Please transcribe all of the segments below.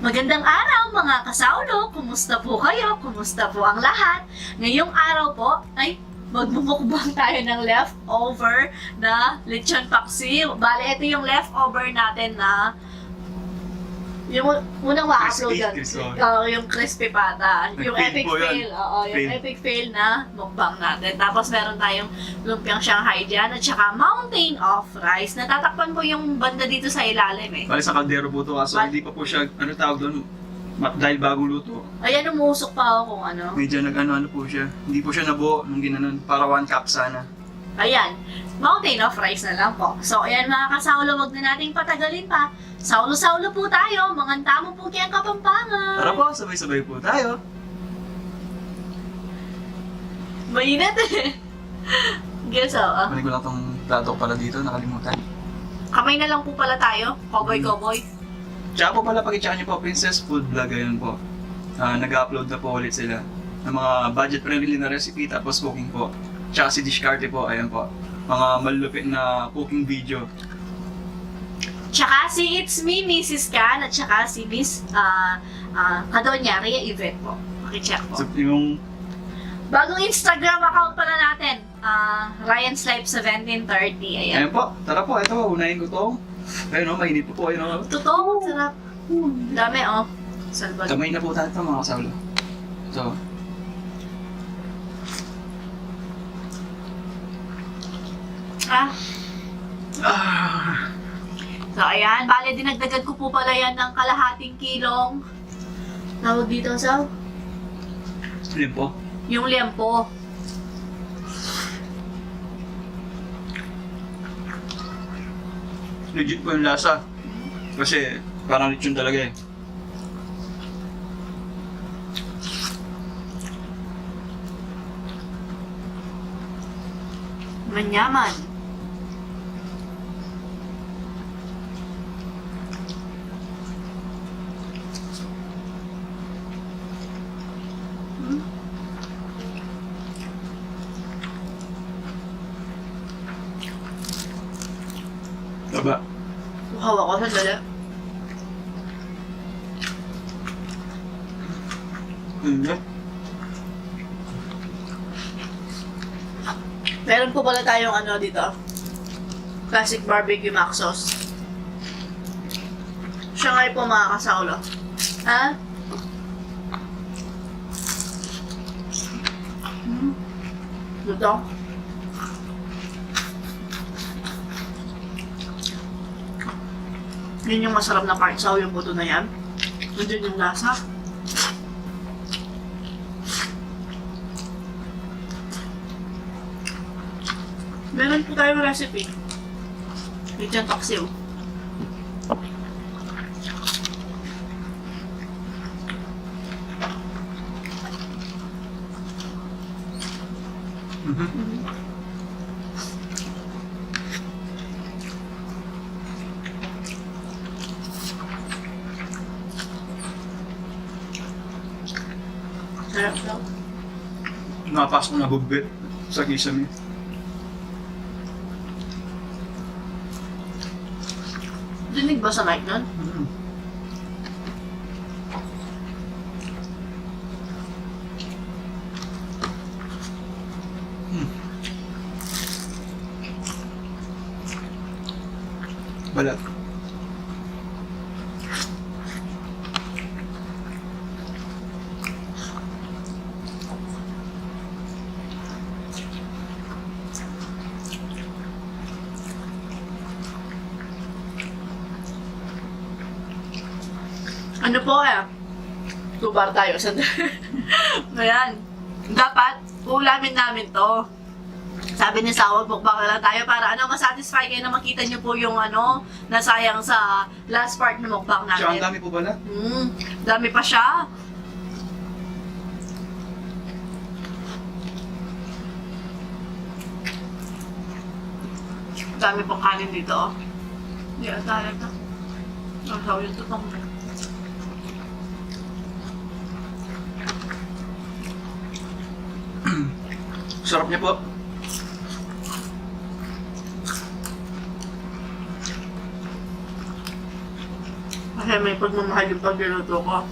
Magandang araw mga kasaulo! Kumusta po kayo? Kumusta po ang lahat? Ngayong araw po ay magmumukbang tayo ng leftover na lechon paksiw. Bale, ito yung leftover natin na yung unang ma-upload yan. Yung crispy pata. Yung epic fail. Yung epic fail na mukbang natin. Tapos meron tayong lumpiang Shanghai dyan at saka mountain of rice. Natatakpan po yung banda dito sa ilalim eh. Bale sa kaldero po ito kaso hindi pa po siya, ano tawag doon, dahil bagong luto. Ayan, umusok pa ako kung ano. Medyo nag-ano po siya. Hindi po siya nabuo nung ginanon. Para 1 cup sana. Ayan, mountain of rice na lang po. So, ayan mga kasaulo, wag na nating patagalin pa. Saulo-saulo po tayo, manganta mo po kayang Kapampangan. Tara po, sabay-sabay po tayo. Mainit eh. Guess Balik ko lang tong plato pala dito, nakalimutan. Kamay na lang po pala tayo, cowboy-cowboy. Tsaka po pala, pag-i-check niyo po, Princess Food Vlog, ayun po. Nag-upload na po ulit sila ng mga budget-friendly na recipe, tapos cooking po. Tsaka si Dishcarte po, ayun po. Mga malulupit na cooking video. Tsaka si It's Me, Mrs. Can, at tsaka si Miss Kadonya, Rhea Yvette po. Pakicheck po. So, yung Bagong Instagram account pala natin, Ryan's Life 1730. Ayan. ayun po, tara po, ito, unahin ko to. Ayun o, mainit po po, ayun o. Totoo, sarap. Dami oh. Salbag. Kamay na po tayo ito mga kasaulo. Ito. Ah, Ah, so ayan, bale dinagdagan ko po pala yan ng kalahating kilong. Tawag dito sa yun po. yung liempo. Legit po yung lasa. Kasi parang lechon talaga eh. Manyaman. Taba. Hawak ko sandali. Hindi. Meron po pala tayong ano dito. Classic barbecue mac sauce. Siya nga po mga kasaulo. Ha? Dito. Yun yung masarap na part sa yung buto na yan. Nandun yung lasa. Meron po tayong recipe. Lechon paksiw. Sarap daw. Nakapasok na bubit sa kisame. Dinig ba sa mic nun? Balat. Ano po eh? Tubar tayo sa Ayan. Dapat, ulamin namin to. Sabi ni Sawag, mukbang na lang tayo para masatisfy kayo na makita nyo po yung nasayang sa last part ng mukbang Tsaka ang natin. dami po balat. Dami pa siya. Dami pang kanin dito oh. Hindi, tayo ito. Ang saw yung tutong. Sarap niya po. Kaya may pagmamahal yung pagluluto ko.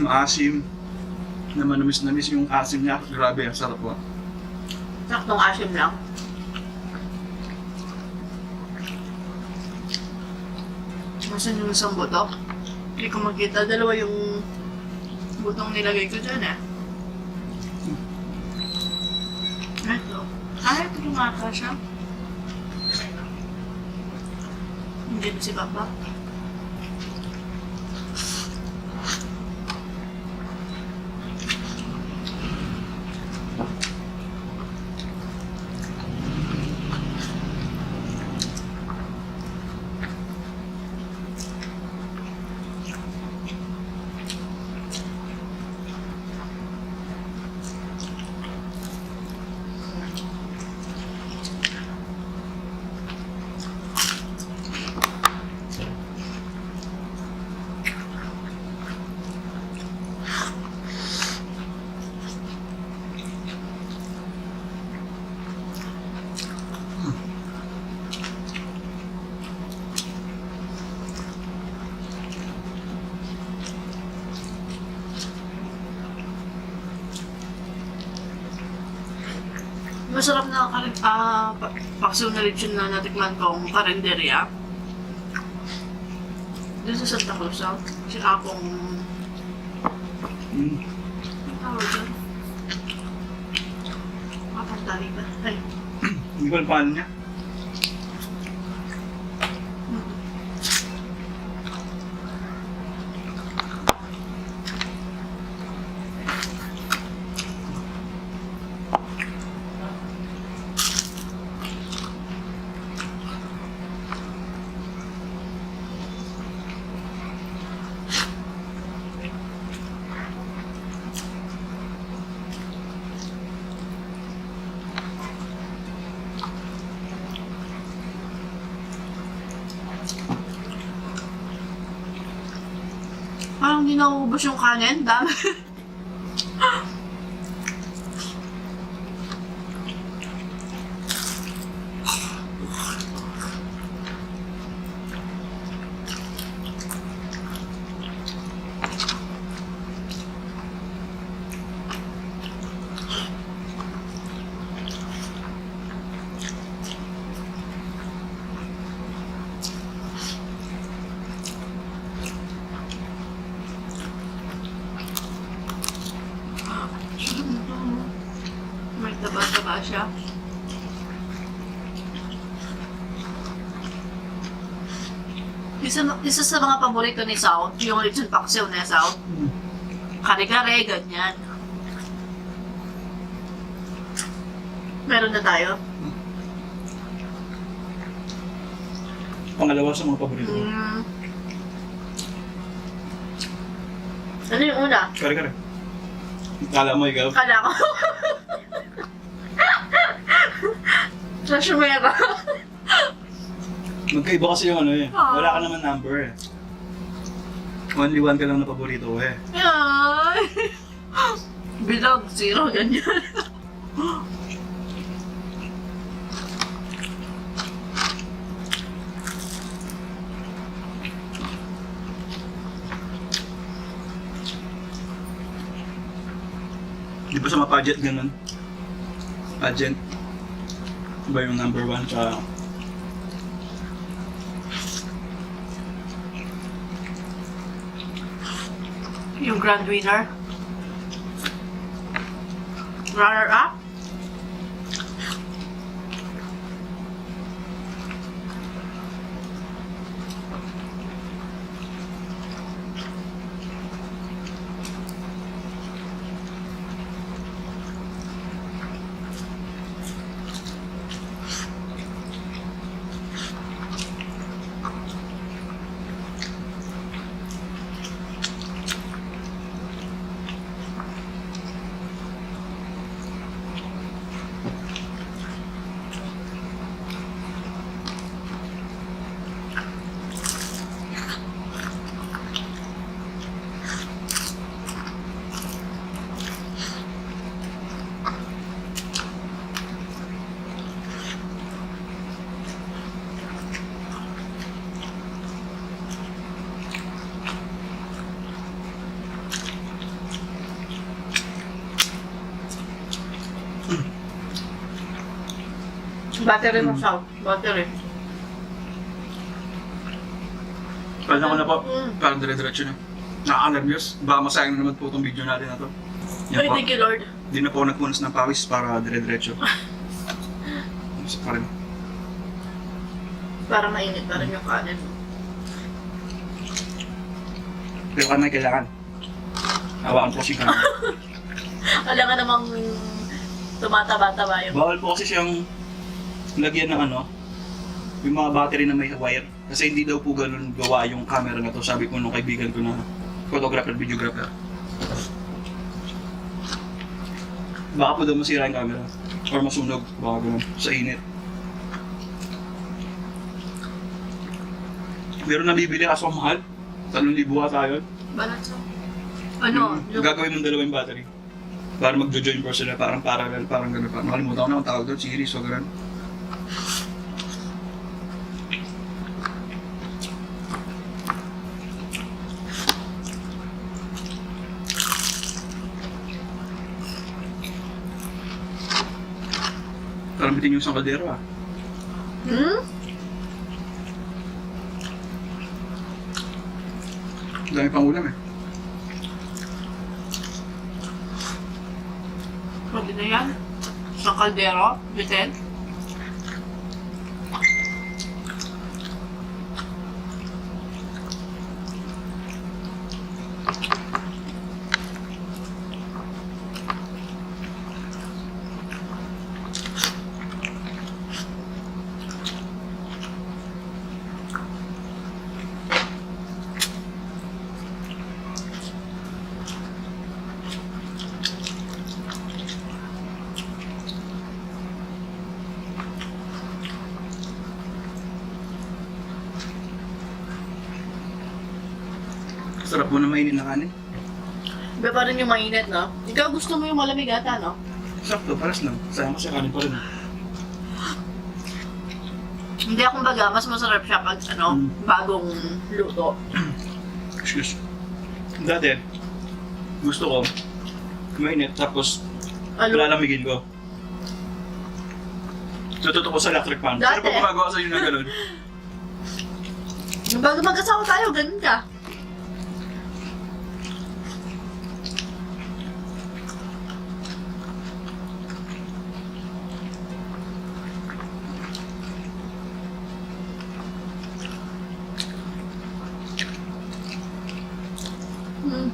Maasim. Na manamis-namis yung asim niya. Grabe, ang sarap po. Saktong asim lang. Masan yung isang buto? Hindi ko makita. Dalawa yung butong nilagay ko dyan eh. Ito. Ito yung maka siya. Hindi na si Papa. Masarap na paksiw na lechon na natikman kong karinderya. Doon sa Santa Cruz, si Apong... Mm. Ang tawag dyan? Apong tali ba? Ay. Hindi ko alam paano niya. Parang hindi nauubos yung kanin. Dami. May taba-taba siya. Isa sa mga paborito ni Sao, yung lechon paksiw na Sao. Kare-kare, ganyan. Meron na tayo. Pangalawa sa mga paborito ko. Ano yung una? Kare-kare. Kala mo ikaw? Kala ko. Trashumera. Magkaiba kasi yung ano eh. Wala ka naman number eh. Only one ka lang na paborito ko eh. Ay. Bilog, zero, ganyan. Di ba sa mga pageant ganun? Pageant. Iba yung number one tsaka... Yung grand winner. Runner up. Battery ng sound. Battery. Pwede ko na po. Mm. Parang dire-diretso na. Nakaka-nervyos. Baka masayang na naman po itong video natin na to. Yan Ay, po. thank you, Lord. Di na po ako nagpunas ng pawis para dire-diretso. Isa pa rin. Para mainit pa rin yung kanin. Pero kami kailangan. Hawakan po si camera. Wala nga namang tumataba-taba yung... Bawal po kasi siyang lagyan ng ano, yung mga battery na may wire. Kasi hindi daw po ganun gawa yung camera na to. Sabi ko nung kaibigan ko na photographer, videographer. Baka po daw masira yung camera. Or masunog. Baka ganun. Sa init. Meron nabibili kaso mahal. 3,000 ata yun. Balance ano? Yung... Gagawin mong dalawang battery. Para magjo-join po sila. Parang parallel. Parang ganun pa. Nakalimutan ko na kung tawag doon. Series o ganun. Parang bitin yung isang kaldero ah. Hmm? Dami pang ulam eh. Pwede na yan. Sa kaldero, bitin. Sarap mo na mainit na kanin. Iba pa rin yung mainit, no? Ikaw gusto mo yung malamig ata, no? Sakto, paras lang. Sayang kasi kanin pa rin. Hindi akong baga, mas masarap siya pag, ano, bagong luto. Excuse. Dati, gusto ko mainit tapos lalamigin ko. Tututo ko sa electric fan. Dati. Sino pa gumagawa sa inyo na gano'n? Yung bago mag-asawa tayo, ganun ka. Hmm.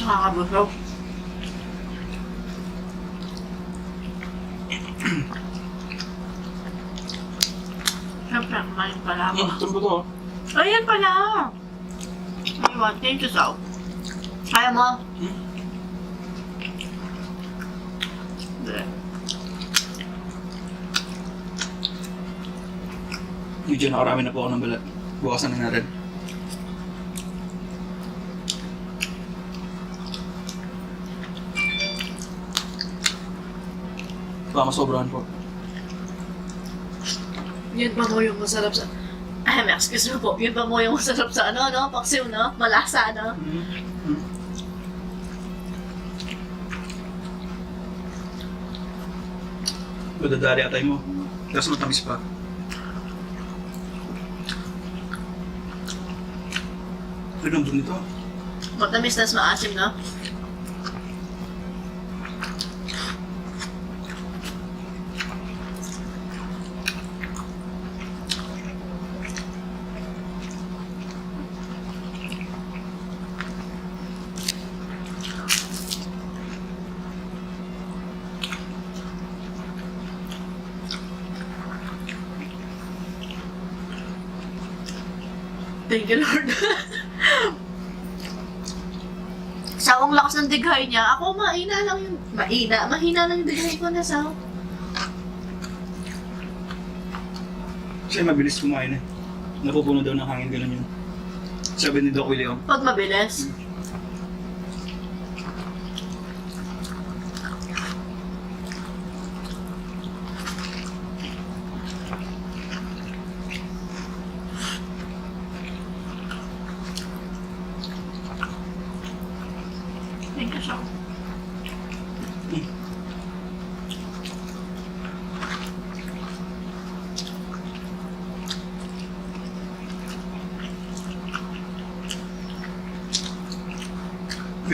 Nakakabusog. Siyempre, kumain pala ako. Ito ba ito? Ayan pala! Ayun, thank you, Sao. Kaya mo? Hindi. Medyo nakarami na po ako ng balat. Bukasan na natin. Baka masobrahan po. Yun pa mo yung masarap sa... excuse me po. Yun pa mo yung masarap sa ano, no? Paksiw, no? Malasa, no? Madadari atay mo. Tapos matamis pa. Ano ba nito? Matamis tas maasim, no? Thank you, Lord. Sa ang lakas ng dighay niya, ako mahina lang yung... Mahina lang yung dighay ko na, Sao. Kasi mabilis kumain eh. Napupuno daw ng hangin, ganun yun. Sabi ni Doc William. Pag mabilis. Thank you, siya.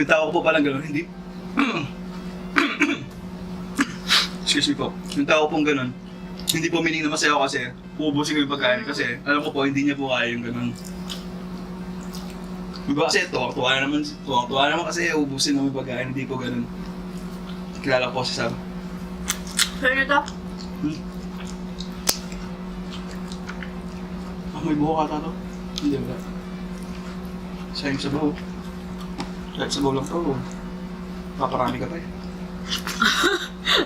Yung tao ko po palang gano'n, hindi... Excuse me po. Yung tao pong gano'n, hindi po meaning na masaya ako kasi uubusin ko yung pagkain kasi alam ko po hindi niya po kaya yung gano'n. Diba kasi tuwang-tuwa naman kasi uubusin naman yung pagkain, hindi po gano'n. Kilala ko si Sam. Sure nyo to? May buho ka to? Hindi wala. Sayang sa baho. Kahit sa baho lang to, paparami ka pa eh.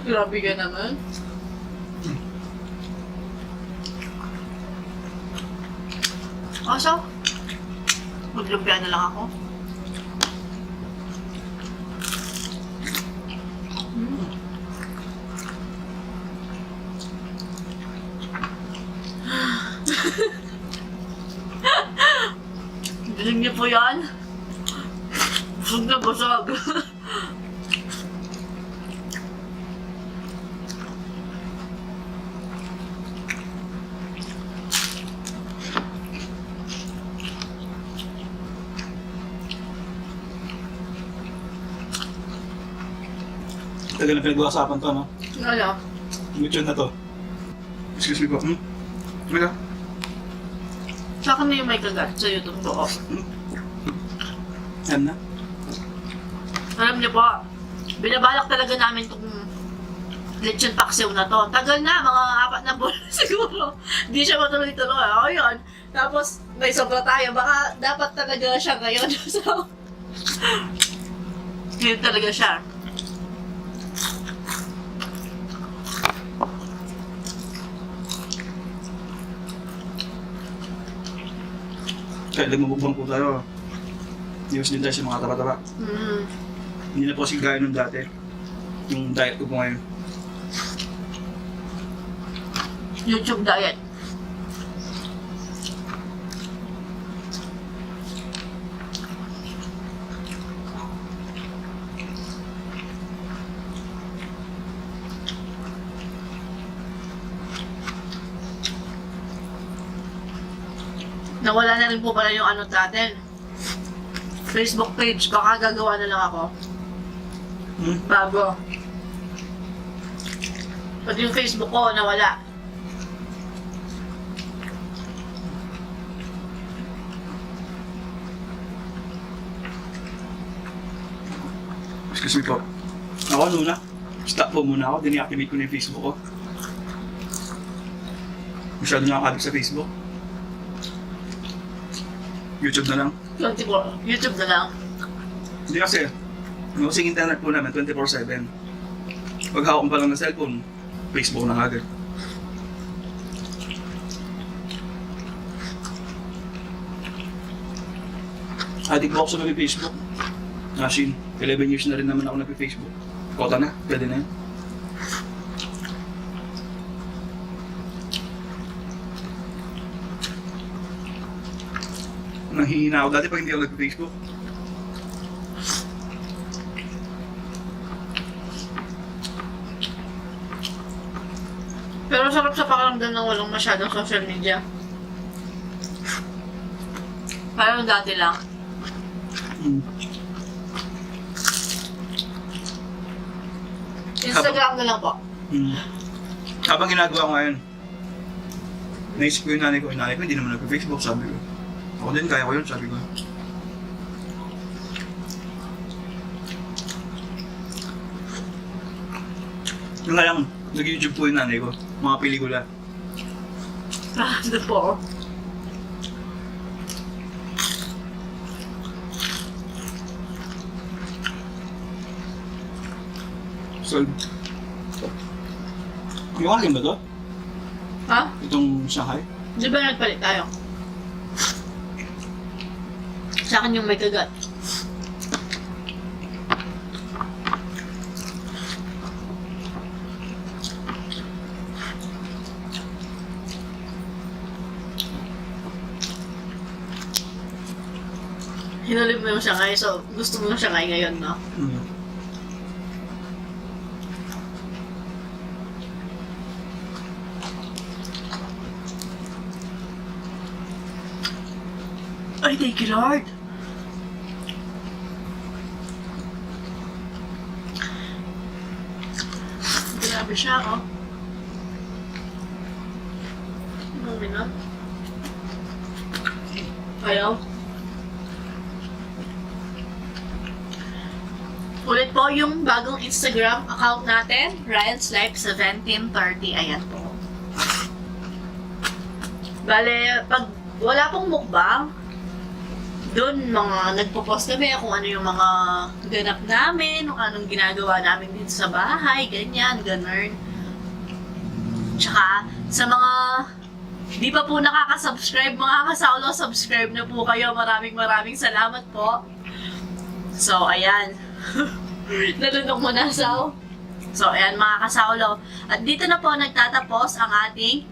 Grabe ka naman. So? Maglumpia na lang ako. Dinig niyo po yan? Busog na busog. Tagal na pinag-uusapan to, no? Ano? YouTube na to. Excuse me po. Ano? Sa akin na yung may kagat sa YouTube ko. Yan na. Alam niyo po, binabalak talaga namin itong lechon paksiw na to. Tagal na, mga 4 na buwan siguro. Hindi siya matuloy-tuloy. O yun. Tapos, may sobra tayo. Baka dapat talaga siya ngayon. So, yun talaga siya. Kahit nagmamukbang po tayo, news din tayo sa mga taba-taba. Hindi na po kasi gaya nung dati. Yung diet ko po ngayon. YouTube diet. Nawala na rin po pala yung ano natin. Facebook page. Baka gagawa na lang ako. Bago. Pati yung Facebook ko, nawala. Excuse me po. Ako muna. Stop po muna ako. Dini-activate ko na yung Facebook ko. Masyado na ako sa Facebook. YouTube na lang. 24. YouTube na lang. Hindi kasi, yung internet po namin 24/7. Pag hawak mo pa lang ng cellphone, Facebook na agad. Adik ko ako sa Facebook. Nashin, 11 years na rin naman ako nag-Facebook. Kota na, pwede na yun. Nanghihina ako dati pag hindi ako nag-Facebook. Pero sarap sa pakiramdam ng walang masyadong social media. Parang dati lang. Instagram na lang po. Habang ginagawa ko ngayon, naisip ko yung nanay ko hindi naman nag-Facebook, sabi ko. Ako din, kaya ko yun, sabi ko. Yung nga lang, nag-YouTube po yung nanay ko, mga pelikula. Ano po? So, yung akin ba to? Ha? Itong Shanghai? Di ba nagpalit tayo? Sa akin yung may kagat. Hinulib mo yung Shanghai, so gusto mo yung Shanghai ngayon, no? Mm. Ay, thank you, Lord! Grabe siya, oh. Ano na? Ayaw. Ulit po yung bagong Instagram account natin, Ryan's Life 1730. Ayan po. Bale, pag wala pong mukbang, doon mga nagpo-post kami kung ano yung mga ganap namin, kung anong ginagawa namin dito sa bahay, ganyan, ganun. Tsaka, sa mga di pa po nakaka-subscribe, mga kasaulo, subscribe na po kayo. Maraming salamat po. So, ayan. Nalunok mo na, Sao. So, ayan mga kasaulo. At dito na po nagtatapos ang ating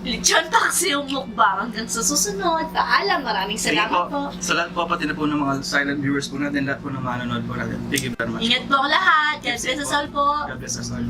Lechon Paksiw mukbang. Hanggang sa susunod. Paalam. Maraming salamat po. Sa lahat po, pati na po ng mga silent viewers po natin, lahat po ng manonood po natin. Thank you very much. Ingat po ang lahat. God bless us all po. God bless us all.